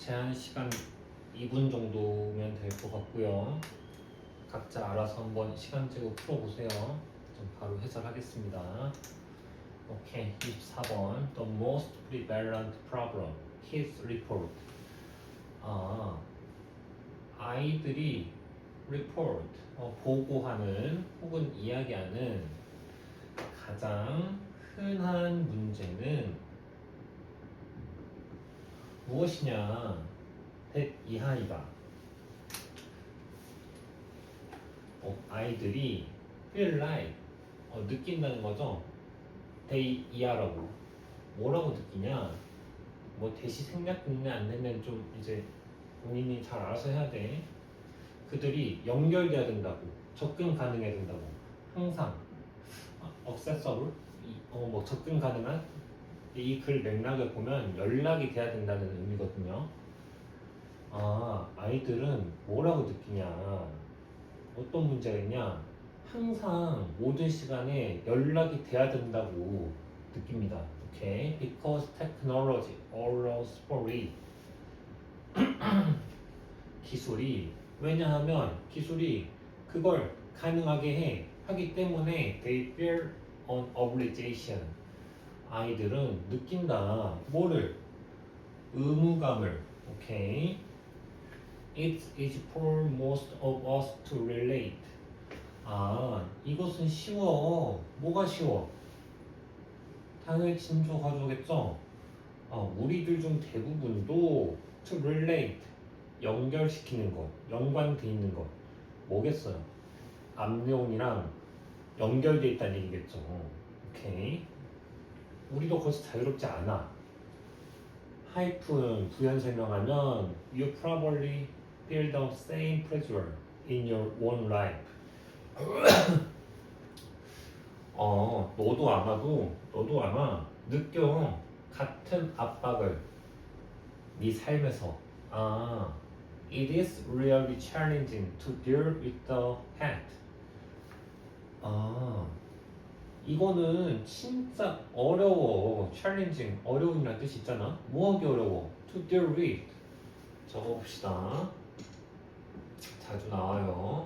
제한 시간 2분 정도면 될 것 같고요. 각자 알아서 한번 시간 재고 풀어보세요. 좀 바로 해설하겠습니다. 오케이, 24번. The most prevalent problem, kids report. 아이들이 report, 보고하는 혹은 이야기하는 가장 흔한 문제는 무엇이냐? 100 이하이다. 아이들이 feel like 느낀다는 거죠. 100 이하라고. 뭐라고 느끼냐? 뭐 대시 생략 듣네 안 되면 좀 이제 본인이 잘 알아서 해야 돼. 그들이 연결돼야 된다고, 접근 가능해야 된다고. 항상 accessible, 뭐 접근 가능한 이 글 맥락을 보면 연락이 돼야 된다는 의미거든요. 아이들은 뭐라고 느끼냐? 어떤 문제가 있냐? 항상 모든 시간에 연락이 돼야 된다고 느낍니다. 오케이? Because technology allows for it. 기술이 왜냐하면 기술이 그걸 가능하게 하기 때문에 they feel an obligation. 아이들은 느낀다. 뭐를? 의무감을. 오케이? It is for most of us to relate. 이것은 쉬워. 뭐가 쉬워? 당연히 진조 가져오겠죠? 우리들 중 대부분도 to relate, 연결시키는 것, 연관돼 있는 것. 뭐겠어요? 암내용이랑 연결돼 있다는 얘기겠죠. 오케이. 우리도 거기서 자유롭지 않아. 하이픈 부연 설명하면 you probably feel the same pressure in your own life. 너도 아마 느껴 같은 압박을 네 삶에서. It is really challenging to deal with the fact. 이거는 진짜 어려워. challenging, 어려움이라는 뜻이 있잖아. 뭐하기 어려워? to deal with. 적어봅시다. 자주 나와요.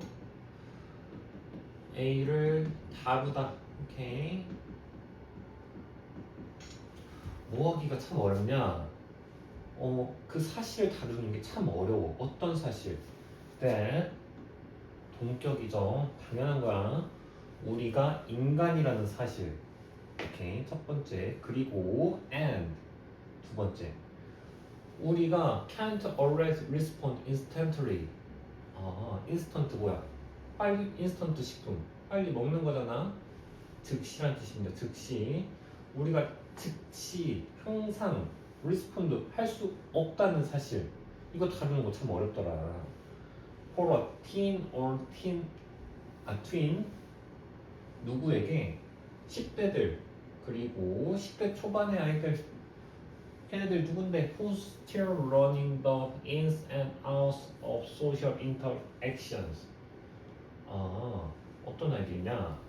A를 다루다. 오케이. 뭐하기가 참 어렵냐? 그 사실을 다루는 게 참 어려워. 어떤 사실? that 동격이죠. 당연한 거야. 우리가 인간이라는 사실. 오케이. 첫 번째. 그리고 and 두 번째. 우리가 can't always respond instantly. instant 뭐야? 빨리 인스턴트 식품. 빨리 먹는 거잖아. 즉시란 뜻입니다. 즉시. 우리가 즉시 항상 respond 할 수 없다는 사실. 이거 다루는 거 참 어렵더라. For a teen or twin 누구에게 10대들 그리고 10대 초반의 아이들 걔네들 누군데 who's still learning the ins and outs of social interactions. 어떤 아이들이냐?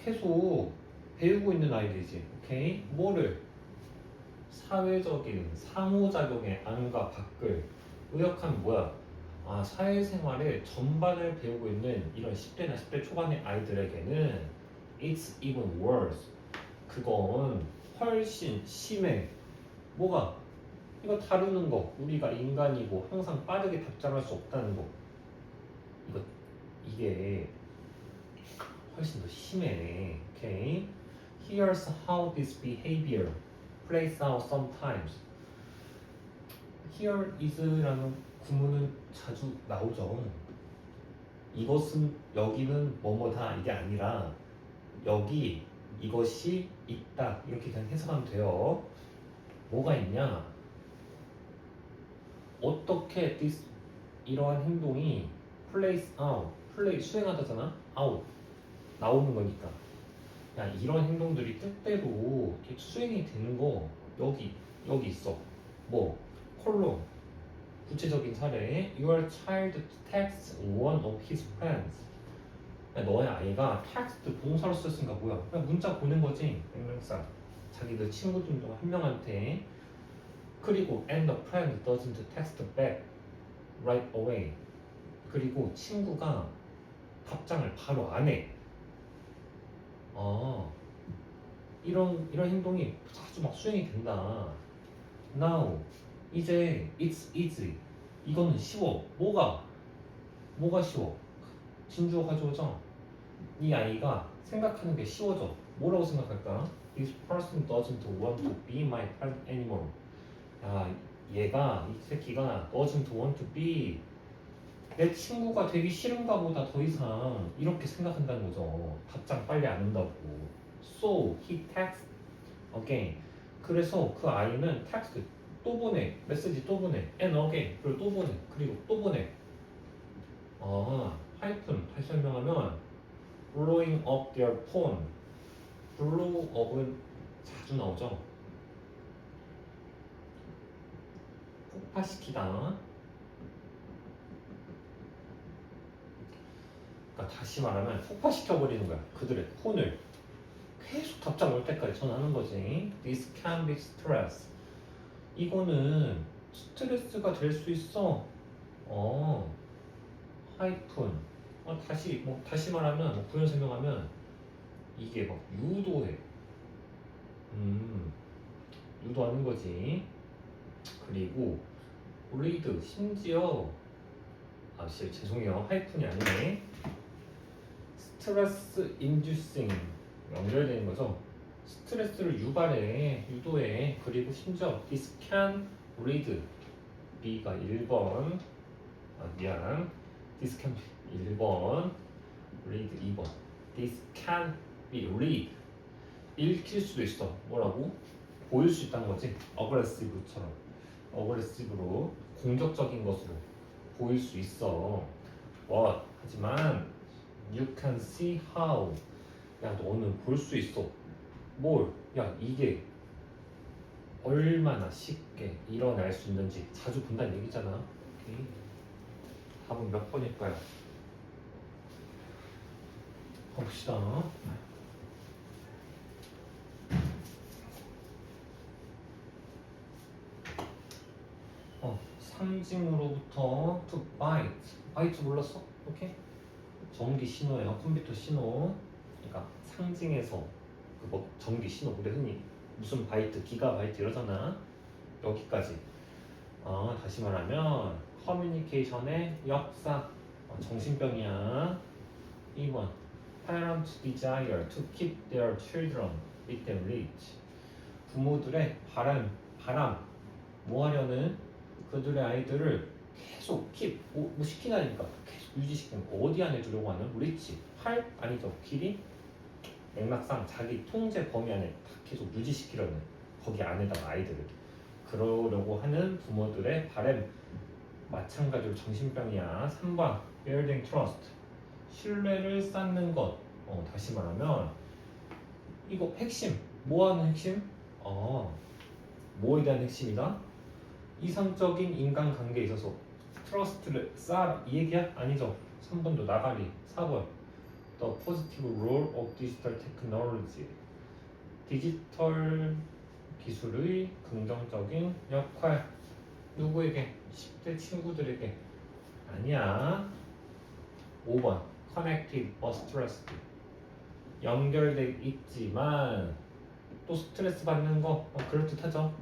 계속 배우고 있는 아이들이지. 오케이? 뭐를? 사회적인 상호작용의 안과 밖을. 의역하면 뭐야? 사회생활의 전반을 배우고 있는 이런 10대나 10대 초반의 아이들에게는 It's even worse. 그건 훨씬 심해. 뭐가? 이거 다루는 거. 우리가 인간이고 항상 빠르게 답장할 수 없다는 거. 이게 훨씬 더 심해. 오케이? Here's how this behavior plays out sometimes. Here is라는 구문은 자주 나오죠. 이것은 여기는 뭐뭐다 이게 아니라 여기 이것이 있다 이렇게 그냥 해석하면 돼요. 뭐가 있냐? 어떻게 이러한 행동이 plays out, 수행하다잖아. out 나오는 거니까. 야, 이런 행동들이 뜻대로 이렇게 수행이 되는 거 여기 있어. 뭐 콜론 구체적인 사례. Your child texts one of his friends. 야, 너의 아이가 text 동사로 썼으니까 뭐야? 그냥 문자 보낸 거지. 명사. 자기 그 친구 중 한 명한테 그리고 and the friend doesn't text back right away. 그리고 친구가 답장을 바로 안 해. 이런 행동이 아주 막 수행이 된다. Now 이제 it's easy. 이거는 쉬워. 뭐가 쉬워? 진주어 가져오죠. 이 아이가 생각하는 게 쉬워져. 뭐라고 생각할까? This person doesn't want to be my friend anymore. 야, 얘가 이 새끼가 doesn't want to be 내 친구가 되기 싫은가 보다 더 이상 이렇게 생각한다는 거죠. 답장 빨리 안 온다고. So he texts again. 그래서 그 아이는 텍스트 또 보내, 메시지 또 보내, and again 그리고 또 보내, 그리고 또 보내. 하이픈 다시 설명하면 blowing up their phone. blow up은 자주 나오죠. 폭파시키다. 그러니까 다시 말하면 폭파시켜버리는 거야. 그들의 폰을 계속 답장 올 때까지 전화하는 거지. This can be stress. 이거는 스트레스가 될 수 있어. 하이픈. 다시 말하면 부연 설명하면 이게 막 유도해. 유도하는 거지. 그리고 read 심지어 죄송해요. 하이픈이 아니네. 스트레스 inducing 연결되는 거죠. 스트레스를 유도해. 그리고 심지어 this can read B가 1번 미안 this can be 1번 read 2번 this can be read 읽힐 수도 있어. 뭐라고? 보일 수 있다는 거지. 어그레시브로 공격적인 것으로 보일 수 있어. 하지만 you can see how. 야, 너는 볼 수 있어. 뭘? 야, 이게 얼마나 쉽게 일어날 수 있는지 자주 본다는 얘기잖아. 오케이. 답은 몇 번일까요? 봅시다. 상징으로부터 to bite. bite 몰랐어? 오케이. 전기 신호예요. 컴퓨터 신호. 그러니까 상징에서 전기 신호. 우리 흔히 무슨 바이트, 기가바이트 이러잖아. 여기까지. 다시 말하면 커뮤니케이션의 역사. 정신병이야. 2번. Parents desire to keep their children within reach. 부모들의 바람. 뭐 하려는? 그들의 아이들을 계속 keep, 뭐 시키다니까 계속 유지시키는 거. 어디 안에 두려고 하는? reach. 아니죠. 길이? 맥락상 자기 통제 범위 안에 계속 유지시키려는 거기 안에다가 아이들을 그러려고 하는 부모들의 바람. 마찬가지로 정신병이야. 3번 building trust. 신뢰를 쌓는 것. 다시 말하면 이거 핵심. 뭐 하는 핵심? 뭐에 대한 핵심이다? 이상적인 인간관계에 있어서 트러스트를 쌓아. 이 얘기야? 아니죠. 3번도 나가리. 4번 The positive role of digital technology. 디지털 기술의 긍정적인 역할. 누구에게? 10대 친구들에게. 아니야. 5번 connected but stressed. 연결돼 있지만 또 스트레스 받는 거. 그럴듯하죠.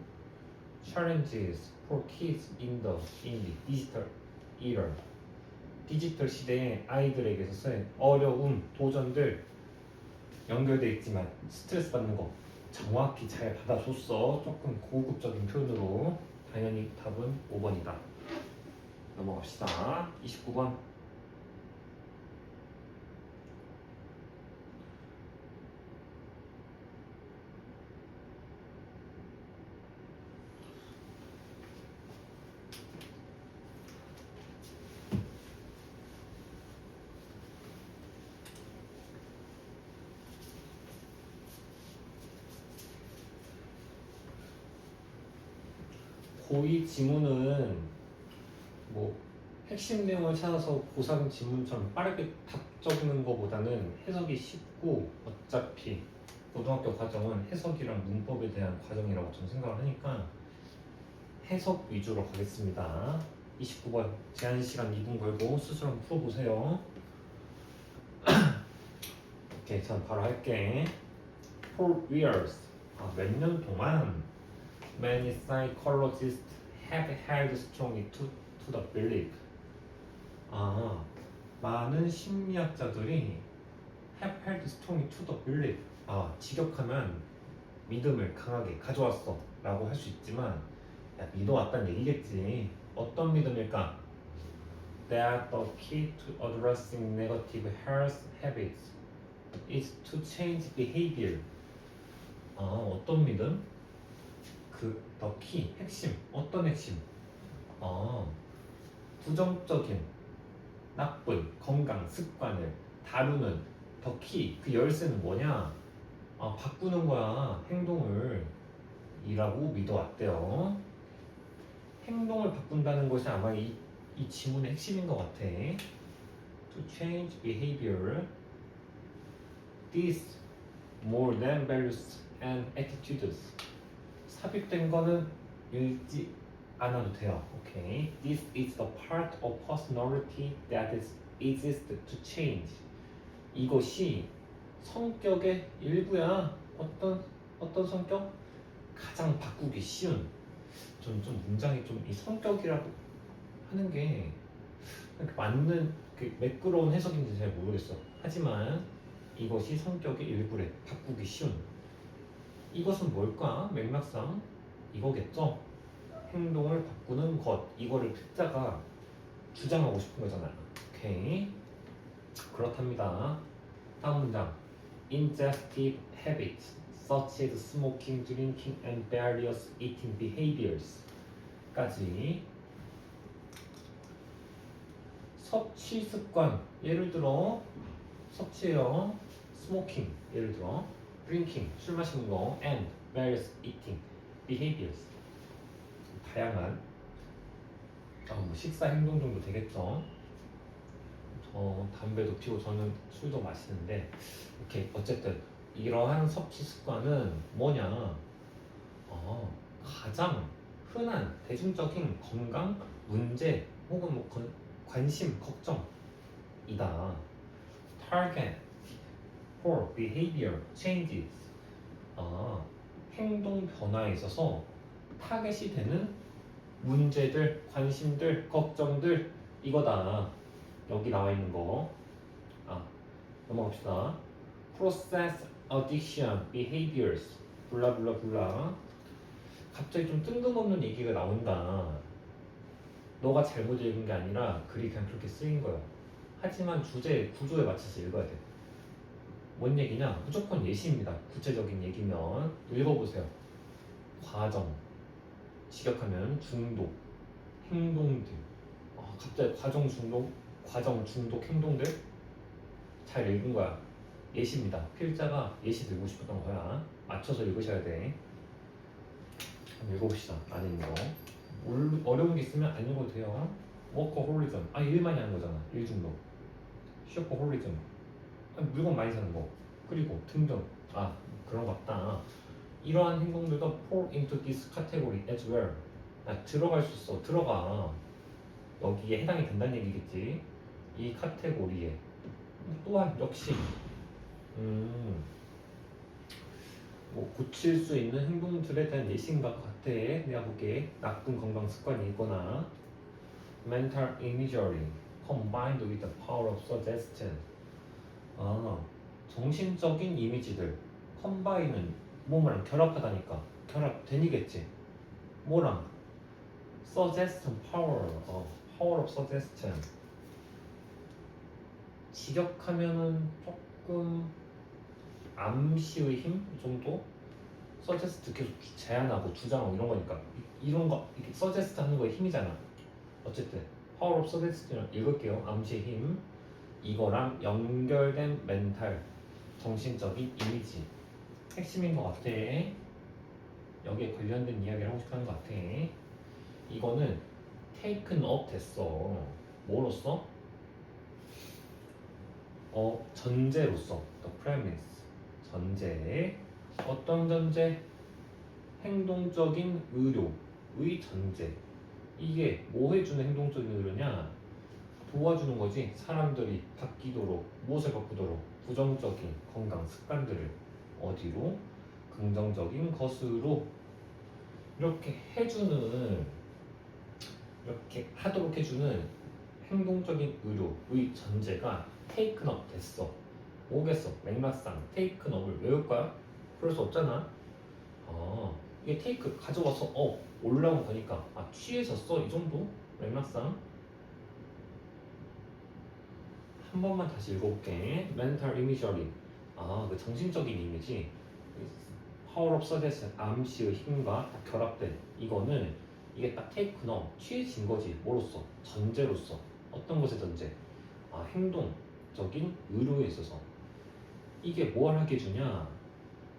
Challenges for kids in the digital era. 디지털 시대의 아이들에게 있어서의 어려움, 도전들 연결돼 있지만 스트레스 받는 거 정확히 잘 받아줬어. 조금 고급적인 표현으로. 당연히 답은 5번이다. 넘어갑시다. 29번. 고의 지문은 뭐 핵심 내용을 찾아서 고3 지문처럼 빠르게 답 적는 것보다는 해석이 쉽고 어차피 고등학교 과정은 해석이랑 문법에 대한 과정이라고 저는 생각을 하니까 해석 위주로 가겠습니다. 29번 제한 시간 2분 걸고 스스로 한번 풀어보세요. 오케이, 전 바로 할게. For years, 몇 년 동안 many psychologists have held strongly to the belief. 많은 심리학자들이 have held strongly to the belief. 직역하면 믿음을 강하게 가져왔어 라고 할 수 있지만 믿어왔다는 얘기겠지. 어떤 믿음일까? That the key to addressing negative health habits is to change behavior. 어떤 믿음? 그 the key, 핵심. 어떤 핵심? 부정적인 나쁜 건강 습관을 다루는 the key, 그 열쇠는 뭐냐? 바꾸는 거야, 행동을. 이라고 믿어왔대요. 행동을 바꾼다는 것이 아마 이 지문의 핵심인 것 같아. To change behavior, this more than values and attitudes. 삽입된 거는 읽지 않아도 돼요. 오케이. This is the part of personality that is easiest to change. 이것이 성격의 일부야. 어떤 성격? 가장 바꾸기 쉬운. 좀 문장이 좀 이 성격이라고 하는 게 맞는 그 매끄러운 해석인지 잘 모르겠어. 하지만 이것이 성격의 일부래. 바꾸기 쉬운. 이것은 뭘까? 맥락상 이거겠죠? 행동을 바꾸는 것. 이거를 필자가 주장하고 싶은 거잖아요. 오케이. 그렇답니다. 다음 문장. Ingestive habits such as smoking, drinking, and various eating behaviors 까지. 섭취 습관, 예를 들어 섭취요, smoking, 예를 들어 drinking, 술 마시는 거, and various eating behaviors, 다양한 식사 행동 정도 되겠죠. 담배도 피우고 저는 술도 마시는데, 이렇게 어쨌든 이러한 섭취 습관은 뭐냐? 가장 흔한 대중적인 건강 문제 혹은 관심, 걱정이다. Target for behavior changes. 행동 변화에 있어서 타겟이 되는 문제들, 관심들, 걱정들 이거다. 여기 나와 있는 거. 넘어갑시다. Process addiction behaviors. 블라블라블라. 갑자기 좀 뜬금없는 얘기가 나온다. 너가 잘못 읽은 게 아니라 글이 그냥 그렇게 쓰인 거야. 하지만 주제, 구조에 맞춰서 읽어야 돼. 뭔 얘기냐? 무조건 예시입니다. 구체적인 얘기면 읽어보세요. 과정, 직역하면 중독, 행동들. 갑자기 과정 중독 행동들 잘 읽은 거야. 예시입니다. 필자가 예시 들고 싶었던 거야. 맞춰서 읽으셔야 돼. 한번 읽어봅시다. 안에 있는 거. 어려운 게 있으면 안 읽어도 돼요. 워커홀리즘. 일 많이 하는 거잖아. 일 중독. 쇼커홀리즘. 물건 많이 사는 거. 그리고 등등. 그런 것 같다. 이러한 행동들도 fall into this category as well. 들어갈 수 있어. 들어가. 여기에 해당이 된다는 얘기겠지. 이 카테고리에. 또한 역시 고칠 수 있는 행동들에 대한 예시인 것 같아. 내가 보기에 나쁜 건강 습관이 있거나 mental imagery combined with the power of suggestion. 정신적인 이미지들 컴바인은 뭐랑 결합하다니까. 결합되니겠지. 뭐랑? suggestion power of suggestion. 직역하면은 조금 암시의 힘 정도? 서제스트 계속 제안하고 주장하고 이런 거니까 이런 거 이렇게 서제스트 하는 거에 힘이잖아. 어쨌든 파워 오브 서제스트는 읽을게요. 암시의 힘. 이거랑 연결된 멘탈, 정신적인 이미지 핵심인 것 같아. 여기에 관련된 이야기를 하고 싶어하는 것 같아. 이거는 taken up 됐어. 뭐로써? 전제로서 the premise. 전제. 어떤 전제? 행동적인 의료, 의 전제. 이게 뭐 해주는 행동적인 의료냐? 도와주는 거지. 사람들이 바뀌도록, 무엇을 바꾸도록? 부정적인 건강 습관들을 어디로? 긍정적인 것으로 이렇게 해주는, 이렇게 하도록 해주는 행동적인 의료의 전제가 taken up 됐어. 뭐겠어? 맥락상 taken up을 외울 거야? 그럴 수 없잖아. 이게 take 가져와서 올라온 거니까 취해서 써. 이 정도? 맥락상. 한 번만 다시 읽어볼게. mental imagery. 그 정신적인 이미지. power of suggestion. 암시의 힘과 딱 결합된 이거는 이게 딱 taken up, 취해진 거지. 뭐로써? 전제로서. 어떤 것의 전제? 행동적인 의료에 있어서. 이게 뭘 하게 해주냐?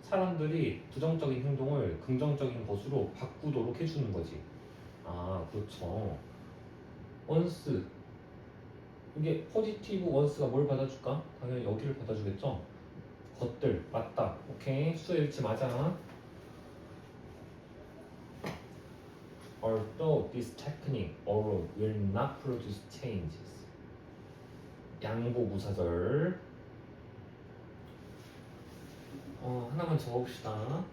사람들이 부정적인 행동을 긍정적인 것으로 바꾸도록 해주는 거지. 그렇죠. 원스. 이게 포지티브 원스가 뭘 받아줄까? 당연히 여기를 받아주겠죠? 것들. 맞다. 오케이. 수의 일치 맞아. Although this technique alone will not produce changes. 양보 무사절. 하나만 적어봅시다.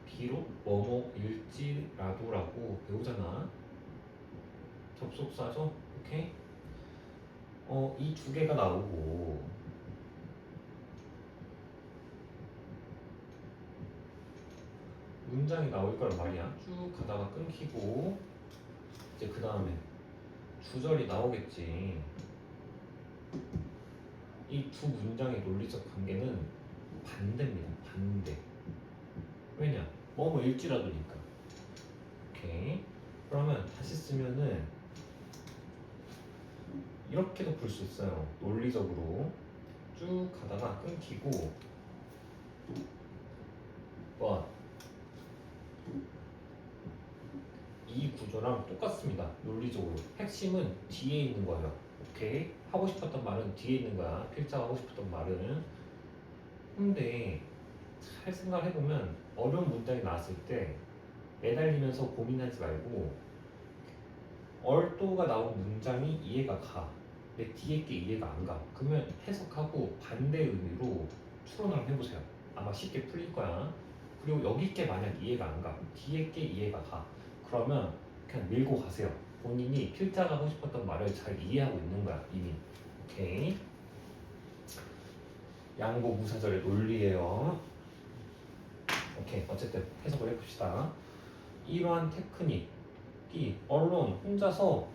비록 뭐뭐일지라도라고 배우잖아. 접속사죠? 오케이? 이 두 개가 나오고 문장이 나올 거란 말이야. 쭉 가다가 끊기고 이제 그 다음에 주절이 나오겠지. 이 두 문장의 논리적 관계는 반대입니다. 반대. 왜냐? 뭐뭐일지라도니까. 오케이. 그러면 다시 쓰면은 이렇게도 볼 수 있어요. 논리적으로 쭉 가다가 끊기고 이 구조랑 똑같습니다. 논리적으로. 핵심은 뒤에 있는 거예요. 오케이? 하고 싶었던 말은 뒤에 있는 거야. 필자가 하고 싶었던 말은. 근데 잘 생각해보면 어려운 문장이 나왔을 때 매달리면서 고민하지 말고 얼도가 나온 문장이 이해가 가. 근데 뒤에 게 이해가 안 가. 그러면 해석하고 반대 의미로 추론을 해보세요. 아마 쉽게 풀릴 거야. 그리고 여기 게 만약 이해가 안 가. 뒤에 게 이해가 가. 그러면 그냥 밀고 가세요. 본인이 필자가 하고 싶었던 말을 잘 이해하고 있는 거야. 이미. 오케이. 양보 무사절의 논리예요. 오케이. 어쨌든 해석을 해봅시다. 이러한 테크닉이 언론 혼자서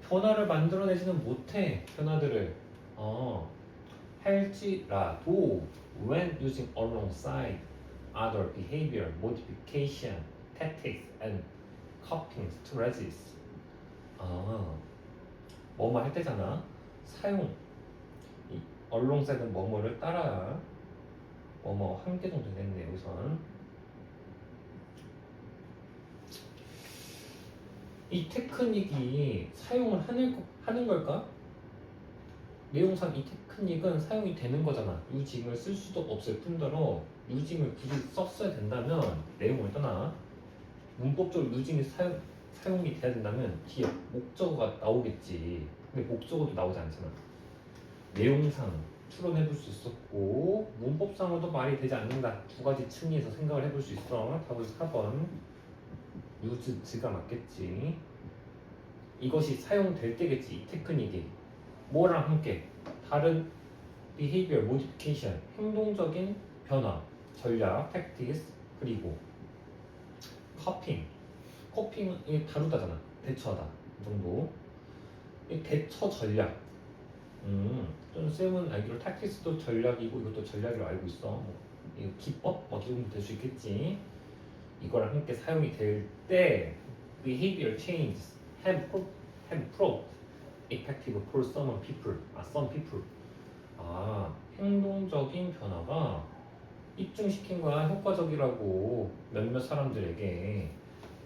변화를 만들어내지는 못해. 변화들을 할지라도 when using alongside other behavior modification tactics and coping strategies. 뭐뭐 할 때잖아. 사용 이 alongside는 뭐뭐를 따라야. 뭐뭐 한 개 정도 됐네 우선. 이 테크닉이 사용을 하는 걸까? 내용상 이 테크닉은 사용이 되는 거잖아. 유징을 쓸 수도 없을 뿐더러 유징을 굳이 썼어야 된다면 내용을 떠나 문법적으로 유징이 사용이 돼야 된다면 뒤에 목적어가 나오겠지. 근데 목적어도 나오지 않잖아. 내용상 추론해 볼 수 있었고 문법상으로도 말이 되지 않는다. 두 가지 층위에서 생각을 해볼 수 있어. 답은 4번 유즈가 맞겠지. 이것이 사용될 때겠지. 이 테크닉이 뭐랑 함께 다른 behavior modification 행동적인 변화 전략 tactics 그리고 coping은 다루다잖아. 대처하다 이 정도. 이 대처 전략. 또는 쌤은 알기로 tactics도 전략이고 이것도 전략으로 알고 있어. 이 기법 이 정도 될 수 있겠지. 이거랑 함께 사용이 될 때 behavior changes have proved effective for some people. 행동적인 변화가 입증시킨 거야. 효과적이라고 몇몇 사람들에게.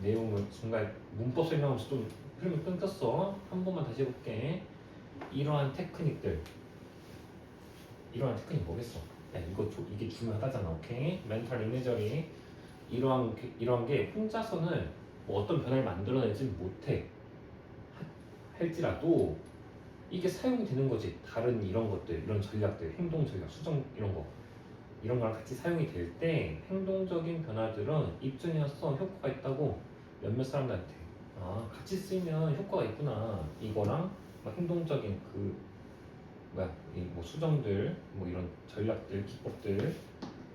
내용을 순간 문법 설명하면서 좀 흐름이 끊겼어. 한 번만 다시 해볼게. 이러한 테크닉들 이러한 테크닉 뭐겠어? 야 이게 중요하다잖아. 오케이? 멘탈 이미저리 이러한 게 혼자서는 뭐 어떤 변화를 만들어내지 못해 할지라도 이게 사용이 되는 거지. 다른 이런 것들, 이런 전략들, 행동 전략, 수정 이런 거 이런 거랑 같이 사용이 될 때 행동적인 변화들은 입증해서 효과가 있다고 몇몇 사람들한테 같이 쓰면 효과가 있구나. 이거랑 막 행동적인 그 뭐야 이 뭐 수정들 뭐 이런 전략들 기법들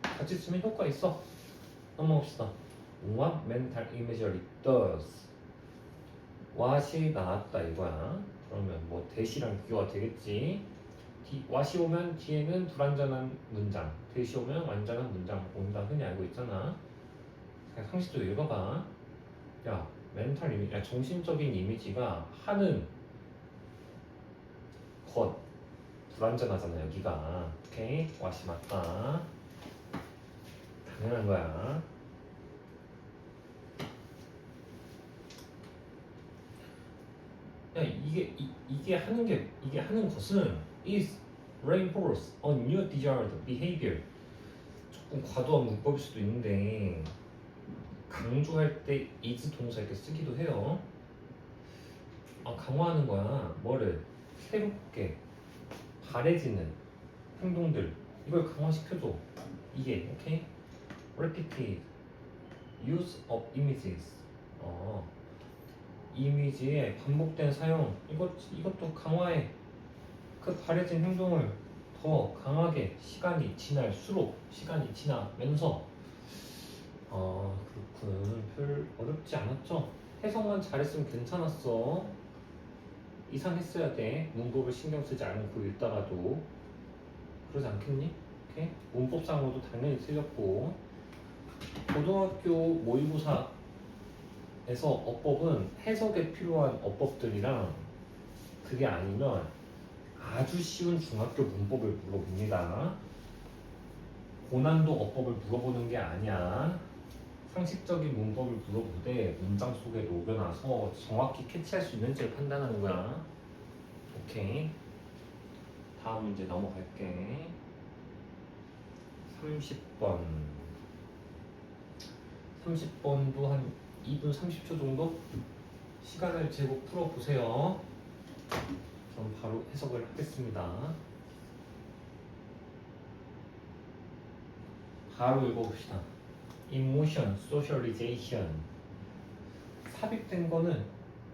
같이 쓰면 효과 있어. 넘어갑시다. What mental imagery does? what이 나왔다 이거야. 그러면 뭐 대시랑 비교가 되겠지. what이 오면 뒤에는 불완전한 문장, 대시 오면 완전한 문장 온다 흔히 알고 있잖아. 그냥 상식적으로 읽어봐. 야 멘탈 이미지, 야 정신적인 이미지가 하는 것 불완전하잖아 여기가. 오케이? what이 맞다. 당연한 거야. 야 이게 하는 것은 is reinforce a new desired behavior. 조금 과도한 문법일 수도 있는데 강조할 때 is 동사 이렇게 쓰기도 해요. 강화하는 거야. 뭐를? 새롭게 바래지는 행동들 이걸 강화시켜줘. 이게 오케이? repeated use of images. 이미지의 반복된 사용 이것도 강화해. 그 바래진 행동을 더 강하게 시간이 지나면서 그렇군. 별 어렵지 않았죠? 해석만 잘했으면 괜찮았어. 이상했어야 돼. 문법을 신경 쓰지 않고 읽다가도. 그러지 않겠니? 오케이? 문법상으로도 당연히 틀렸고. 고등학교 모의고사에서 어법은 해석에 필요한 어법들이랑 그게 아니면 아주 쉬운 중학교 문법을 물어봅니다. 고난도 어법을 물어보는 게 아니야. 상식적인 문법을 물어보되 문장 속에 녹여놔서 정확히 캐치할 수 있는지를 판단하는 거야. 오케이. 다음 문제 넘어갈게. 30번. 30번도 한 2분 30초 정도 시간을 재고 풀어보세요. 그럼 바로 해석을 하겠습니다. 바로 읽어봅시다. Emotion, socialization. 삽입된 거는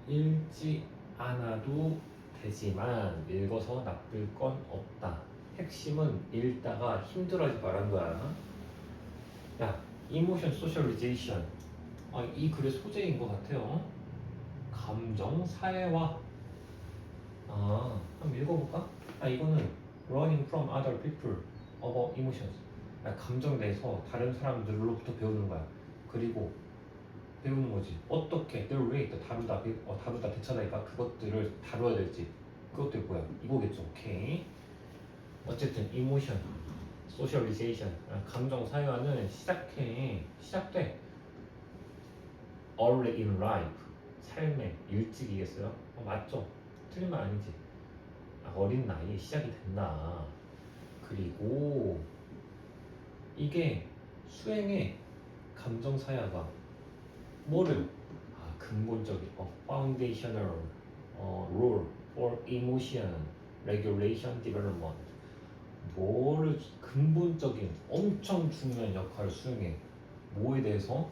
읽지 않아도 되지만 읽어서 나쁠 건 없다. 핵심은 읽다가 힘들어하지 말란 거야. 야, Emotion, socialization. 이 글의 소재인 것 같아요. 감정, 사회화. 한번 읽어볼까? 이거는 learning from other people about emotions. 감정 내서 다른 사람들로부터 배우는 거야. 그리고 배우는 거지. 어떻게 their way 다루다 대처다니까 그것들을 다루어야 될지. 그것들이 뭐야? 이거겠죠. 오케이. 어쨌든 emotion, socialization, 감정 사회화는 시작돼. early in life, 삶의 일찍이겠어요? 맞죠? 틀린 말 아니지. 어린 나이에 시작이 된다. 그리고 이게 수행의 감정 사야가 뭐를 근본적인 foundational role for emotion regulation development. 뭐를 근본적인 엄청 중요한 역할을 수행해. 뭐에 대해서?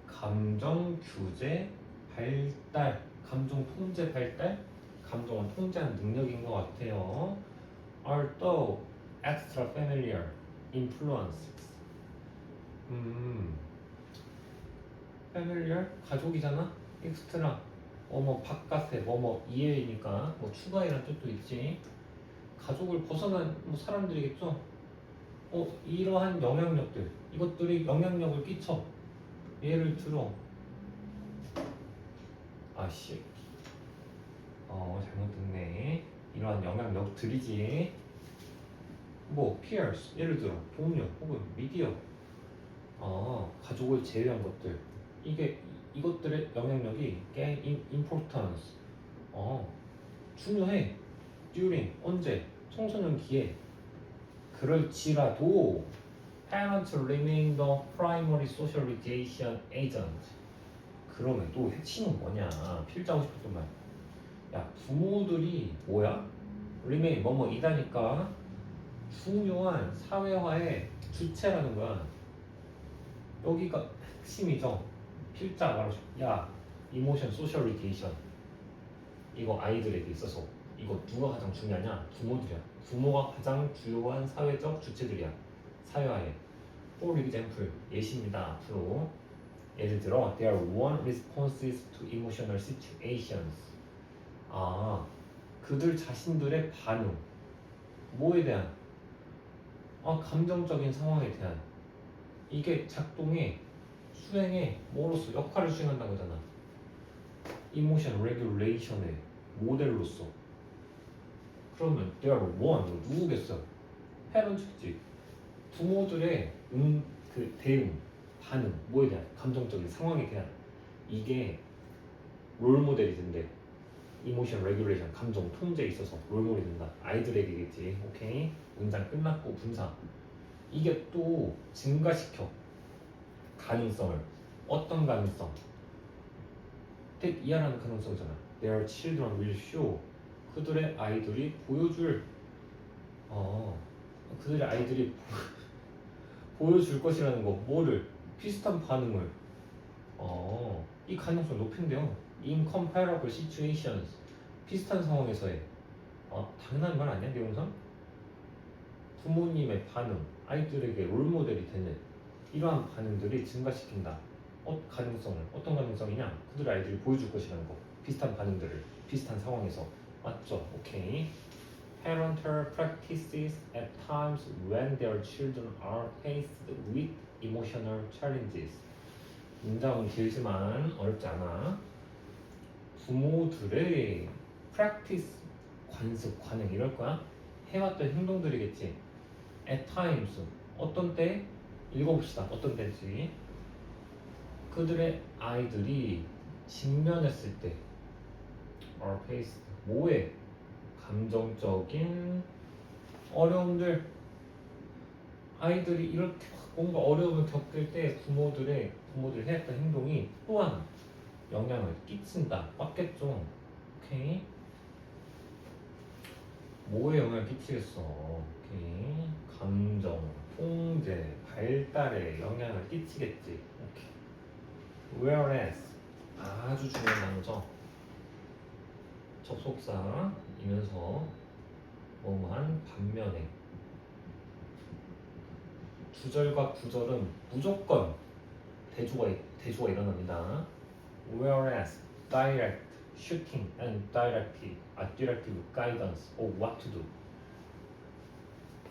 감정 규제 발달, 감정 통제 발달, 감정을 통제하는 능력인 것 같아요. Although extra familiar influences. familiar 가족이잖아. extra 뭐 바깥에 뭐 이해이니까 뭐 추가이란 뜻도 있지. 가족을 벗어난 뭐 사람들이겠죠. 이러한 영향력들 이것들이 영향력을 끼쳐. 예를 들어 잘못됐네. 이러한 영향력들이지. 뭐 peers 예를 들어 동료 혹은 미디어 가족을 제외한 것들 이것들의 영향력이 gain importance 중요해. during 언제? 청소년기에 그럴지라도 parents remain the primary socialization agent. 그러면 또 핵심은 뭐냐? 필자하고 싶었던 말. 야, 부모들이 뭐야? remain 뭐뭐이다니까 중요한 사회화의 주체라는 거야. 여기가 핵심이죠. 필자 말하고 싶어. 야, 이모션 소셜리테이션 이거 아이들에게 있어서 이거 누가 가장 중요하냐? 부모들이야. 부모가 가장 주요한 사회적 주체들이야. 사회화에. For example, 예시입니다. 앞으로 예를 들어 There are one responses to emotional situations. 아, 그들 자신들의 반응. 뭐에 대한? 감정적인 상황에 대한. 이게 작동에 수행에 뭐로서 역할을 수행한다고 하잖아. Emotion regulation의 모델로서. 그러면 there are one 누구겠어? parent겠지. 부모들의 그 대응, 반응, 뭐에 대한 감정적인 상황에 대한 이게 롤 모델이 된대. 이모션 레귤레이션 감정 통제에 있어서 롤 모델이 된다. 아이들에게겠지. 오케이. 문장 끝났고 분사. 이게 또 증가시켜 가능성을. 어떤 가능성? 택 이하라는 가능성이잖아. Their children will show. 그들의 아이들이 보여줄. 그들의 아이들이 보여줄 것이라는 거. 뭐를? 비슷한 반응을. 이 가능성 높은데요. Incomparable situations. 비슷한 상황에서의. 당연한 말 아니야, 내용상? 부모님의 반응, 아이들에게 롤모델이 되는 이러한 반응들이 증가시킨다. 가능성을. 어떤 가능성이냐? 그들의 아이들이 보여줄 것이라는 거. 비슷한 반응들을. 비슷한 상황에서. 맞죠? 오케이. Parental practices at times when their children are faced with emotional challenges. 문장은 길지만 어렵지 않아. 부모들의 practice, 관습, 관행 이럴 거야. 해왔던 행동들이겠지. At times, 어떤 때? 읽어봅시다. 어떤 때지? 그들의 아이들이 직면했을 때 are faced, 뭐에? 감정적인 어려움들. 아이들이 이렇게 뭔가 어려움을 겪을 때 부모들이 해왔던 행동이 또한 영향을 끼친다. 맞겠죠? 오케이. 뭐에 영향을 끼치겠어? 오케이. 감정, 통제, 발달에 영향을 끼치겠지. 오케이. Whereas 아주 중요한 단어죠. 접속사이면서 뭐뭐한 반면에 주절과 구절은 무조건 대조가 일어납니다. Whereas direct shooting and directive guidance of what to do.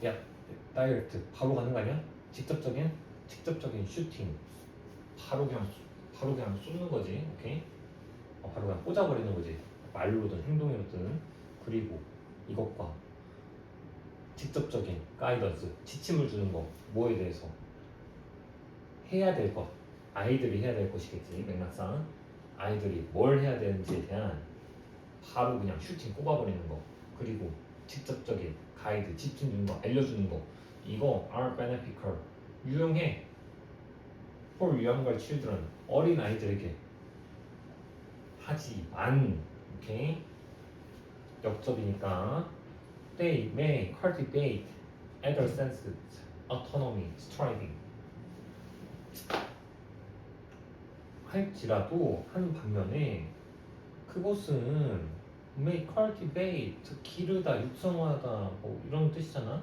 야, direct 바로 가는 거 아니야? 직접적인 슈팅. 바로 그냥 쏘는 거지. 오케이? 바로 그냥 꽂아버리는 거지. 말로든 행동이로든. 그리고 이것과 직접적인 가이던스, 지침을 주는 거. 뭐에 대해서? 해야 될 것. 아이들이 해야 될 것이겠지. 맥락상. 아이들이 뭘 해야 되는지에 대한 바로 그냥 슈팅 꼽아버리는 거. 그리고 직접적인 가이드, 지침 주는 거, 알려주는 거. 이거 are beneficial. 유용해. for younger children. 어린 아이들에게. 하지만, 오케이? 역접이니까 they may cultivate adolescent autonomy, striving. 할지라도 한 반면에 그것은 may cultivate, 기르다, 육성하다 뭐 이런 뜻이잖아.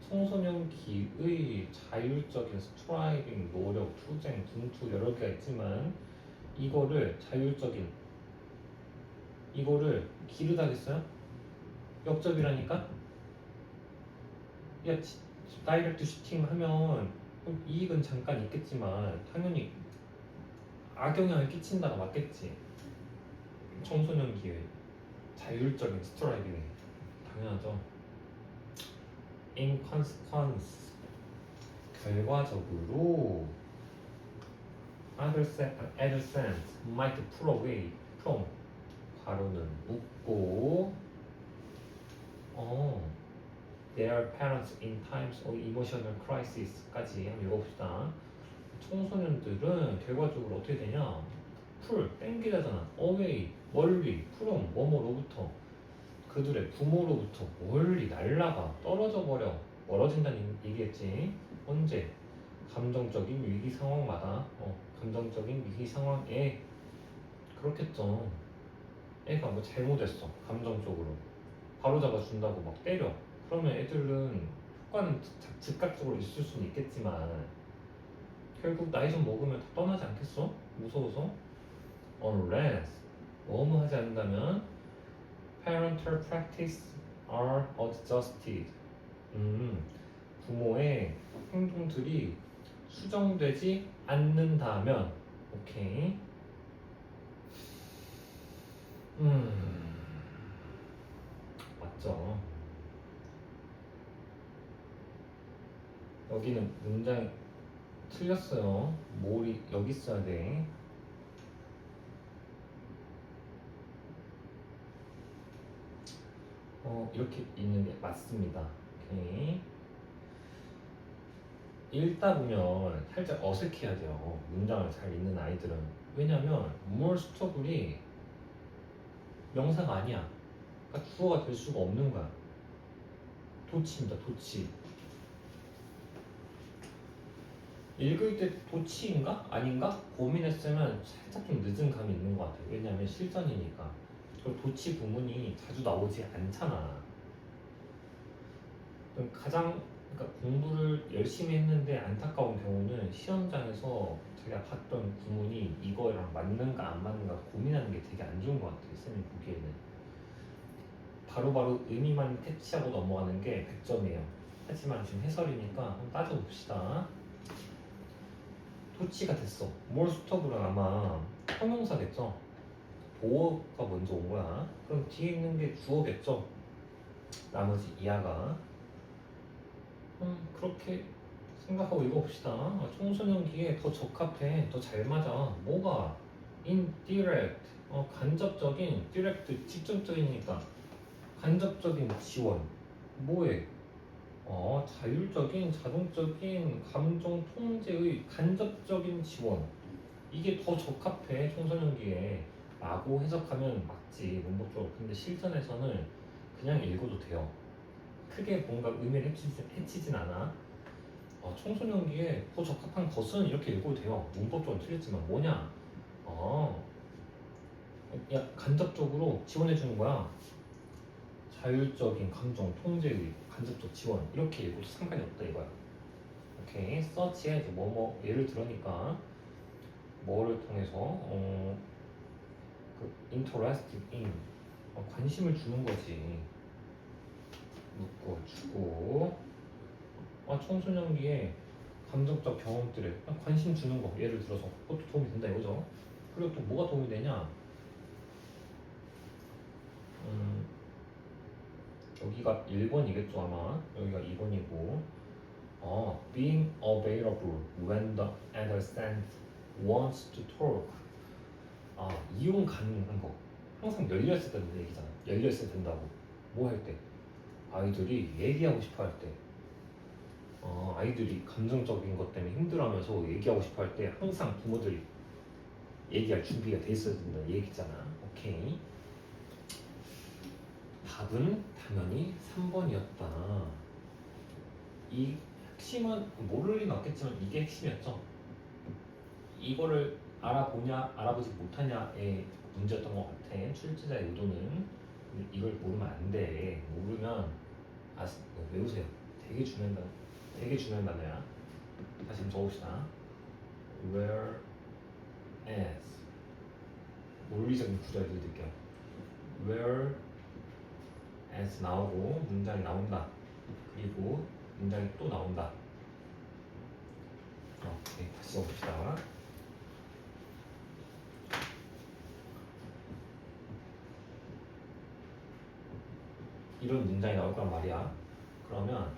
청소년기의 자율적인 striving, 노력, 투쟁, 분투 여러 개가 있지만 이거를 기르다 하겠어요? 역접이라니까? 야, 다이렉트 슈팅 하면 이익은 잠깐 있겠지만 당연히 악영향을 끼친다가 맞겠지. 청소년기에 자율적인 스트라이빙 당연하죠. In consequence, 결과적으로 adolescents might pull away from, 바로는 묻고 Their parents in times of emotional crisis까지 한번 읽어봅시다. 청소년들은 결과적으로 어떻게 되냐? 풀, 땡기다잖아. away, 멀리, from, 뭐뭐로부터 그들의 부모로부터 멀리 날아가 떨어져 버려 멀어진다는 얘기겠지. 언제? 감정적인 위기 상황마다 감정적인 위기 상황에 그렇겠죠. 애가 뭐 잘못했어 감정적으로 바로 잡아준다고 막 때려 그러면 애들은 효과는 즉각적으로 있을 수는 있겠지만 결국 나이 좀 먹으면 다 떠나지 않겠어? 무서워서 unless 뭐뭐 하지 않는다면 parental practice are adjusted 부모의 행동들이 수정되지 않는다면 오케이 맞죠 여기는 문장 틀렸어요 몰이 여기 있어야 돼 이렇게 있는 게 맞습니다 오케이 읽다 보면 살짝 어색해야 돼요 문장을 잘 읽는 아이들은 왜냐면 more suitable이 명사가 아니야 그러니까 주어가 될 수가 없는 거야 도치입니다 도치 읽을 때 도치인가? 아닌가? 고민했으면 살짝 좀 늦은 감이 있는 것 같아요 왜냐면 실전이니까 그리고 도치 부문이 자주 나오지 않잖아 가장 그러니까 공부를 열심히 했는데 안타까운 경우는 시험장에서 자기가 봤던 구문이 이거랑 맞는가 안 맞는가 고민하는 게 되게 안 좋은 것 같아요 쌤이 보기에는 바로바로 의미만 캐치하고 넘어가는 게 100점이에요 하지만 지금 해설이니까 한번 따져봅시다 도치가 됐어 more suitable은 아마 형용사겠죠 보어가 먼저 온 거야 그럼 뒤에 있는 게 주어겠죠 나머지 이하가 그렇게 생각하고 읽어봅시다. 청소년기에 더 적합해, 더 잘 맞아. 뭐가? indirect, 간접적인, direct, 직접적이니까 간접적인 지원. 뭐에? 자율적인, 자동적인 감정 통제의 간접적인 지원. 이게 더 적합해, 청소년기에. 라고 해석하면 맞지, 문법적으로. 근데 실전에서는 그냥 읽어도 돼요. 크게 뭔가 의미를 해치진 않아. 청소년기에 더 적합한 것은 이렇게 읽어도 돼요. 문법적으로 틀렸지만 뭐냐? 간접적으로 지원해 주는 거야. 자율적인 감정 통제의 간접적 지원 이렇게 읽어도 상관이 없다 이거야. 오케이. 서치에 뭐뭐 예를 들으니까 뭐를 통해서 그 interested in 관심을 주는 거지. 묻고 주고 청소년기에 감정적 경험들에 관심 주는 거 예를 들어서 그것도 도움이 된다 이거죠 그리고 또 뭐가 도움이 되냐 여기가 1번이겠죠 아마 여기가 2번이고 being available when the adolescent wants to talk 이용 가능한 거 항상 열려있어야 된다는 얘기잖아 열려있어야 된다고 뭐 할 때 아이들이 얘기하고 싶어 할때 아이들이 감정적인 것 때문에 힘들어하면서 얘기하고 싶어 할 때 항상 부모들이 얘기할 준비가 돼 있어야 된다는 얘기잖아. 오케이. 답은 당연히 3번이었다. 이 핵심은 모를 리는 없겠지만 이게 핵심이었죠. 이거를 알아보냐 알아보지 못하냐의 문제였던 것 같아. 출제자의 의도는 이걸 모르면 안 돼. 모르면 외우세요. 되게 중요한 단어야. 다시 한번 적읍시다. Whereas 논리적인 구조를 드릴게요. Whereas 나오고 문장이 나온다. 그리고 문장이 또 나온다. 오케이, 다시 적읍시다. 이런 문장이 나올 거란 말이야. 그러면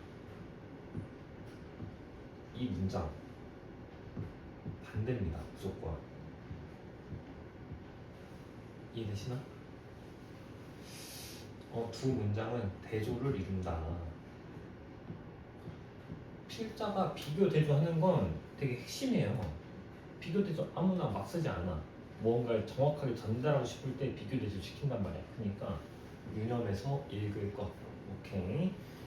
이 문장 반대입니다. 무조건. 이해되시나? 두 문장은 대조를 이룬다. 필자가 비교 대조하는 건 되게 핵심이에요. 비교 대조 아무나 막 쓰지 않아. 무언가를 정확하게 전달하고 싶을 때 비교 대조 시킨단 말이야. 그러니까 유념해서 읽을 것. 오케이.